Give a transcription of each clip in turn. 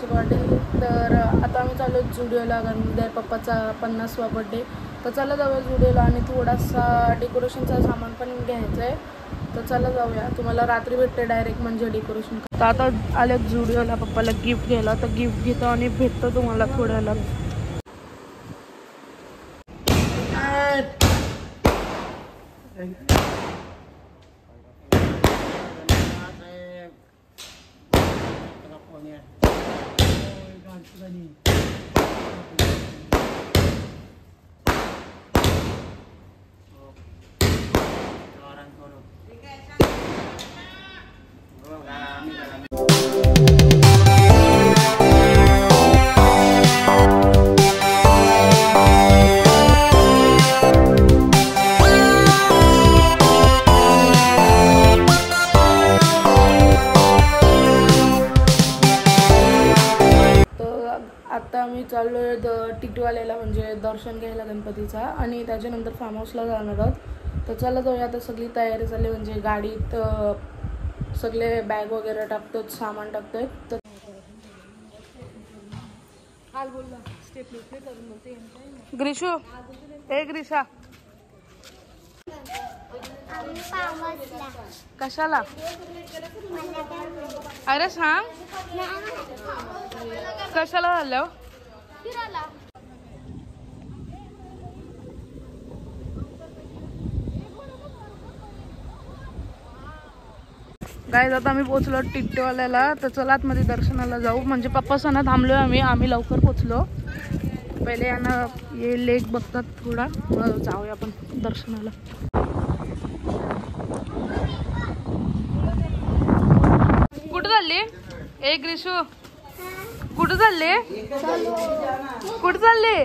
उत्सुक वाटेल. तर आता आम्ही चाललो झुडिओला, कारण उद्या पप्पाचा 50वा बड्डे. तर चला जाऊया झुडिओला आणि थोडासा डेकोरेशनचा सामान पण घ्यायचं आहे. तर चला जाऊया. तुम्हाला रात्री भेटते डायरेक्ट म्हणजे डेकोरेशन. तर आता आले झुडिओला पप्पाला गिफ्ट घ्यायला. तर गिफ्ट घेतो आणि भेटतो तुम्हाला थोड्याला. आता आम्ही चाललो आहे टिटवाल्याला म्हणजे दर्शन घ्यायला गणपतीचा आणि त्याच्यानंतर फार्म हाऊसला जाणार आहोत. तर चला जाऊया. आता सगळी तयारी झाली म्हणजे गाडीत सगळे बॅग वगैरे टाकतो, सामान टाकतोय. तर ग्रीशू ए ग्रीशा कशाला? अरे सांग कशाला झालं? गाईज आता आम्ही पोचलो टिटवाल्याला. तर चला आतमध्ये दर्शनाला जाऊ. म्हणजे पप्पासना थांबलोय आम्ही लवकर पोचलो. पहिले यांना हे लेक बघतात थोडा, मग जाऊया आपण दर्शनाला. कुठं चालली ए ग्रीशू? कुठं चालली? कुठं चालली?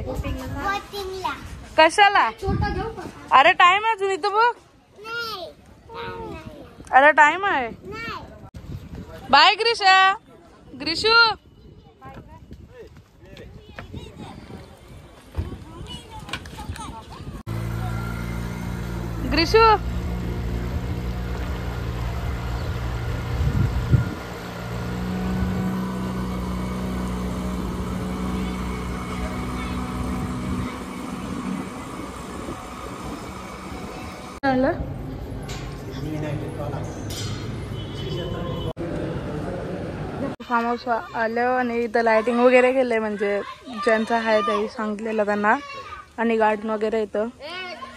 कशाला? अरे टाइम आहे अजून इथं बघ. अरे टाइम आहे. Bye Grisha. Grishu Grishu farm house आलं आणि इथं लाइटिंग वगैरे केलंय म्हणजे ज्यांचं आहे ते सांगितलेलं त्यांना. आणि गार्डन वगैरे येतं.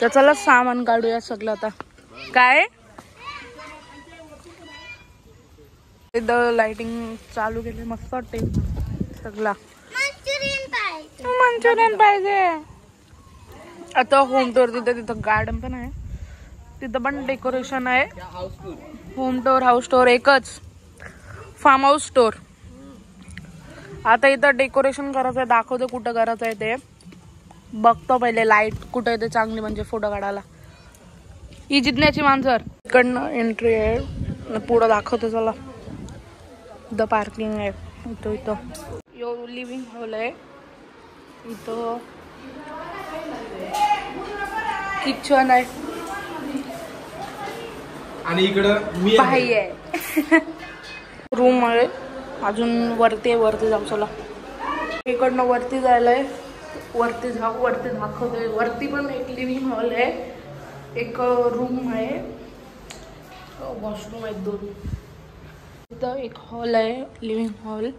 तर चला सामान काढूया सगळं आता. काय इथं लाइटिंग चालू केली, मस्त वाटते सगळा. मंचुरियन पाहिजे. आता होम टूर तिथं गार्डन पण आहे, तिथं पण डेकोरेशन आहे. होम टूर हाऊस टूर एकच, फार्म हाऊस टूर. आता इथं डेकोरेशन करायचं आहे, दाखवतो कुठं करायचं आहे ते. बघतो पहिले लाईट कुठं आहे ते चांगली म्हणजे फोटो काढायला. ही जितण्याची मांजर. इकडनं एंट्री आहे, पुढं दाखवतो चला. इथं पार्किंग आहे. इथं यो लिव्हिंग हॉल आहे. इथं किचन आहे आणि इकडं बाई आहे. रूम आहे. अजून वरती जाऊ चला. इकडनं वरती जायलाय. वरती दाखवतोय. वरती पण एक लिव्हिंग हॉल आहे, एक रूम आहे, वॉशरूम आहे 2. इथं एक हॉल आहे, लिव्हिंग हॉल.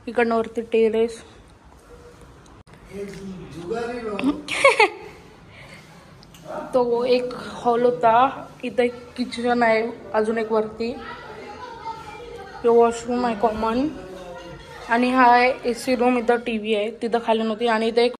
इकडनं वरती टेरेस. तो एक हॉल होता. इथं एक किचन आहे, अजून एक वरती. वॉशरूम आहे कॉमन. आणि हा आहे AC रूम. इथं TV आहे, तिथं खाली नव्हती. आणि इथं एक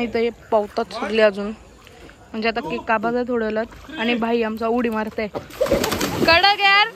इथे पावतात सगळे अजून, म्हणजे आता केक कापायचा थोड्या वेळात आणि भाई आमचा उडी मारते कडक यार.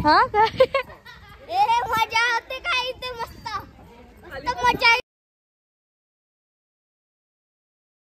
हा काय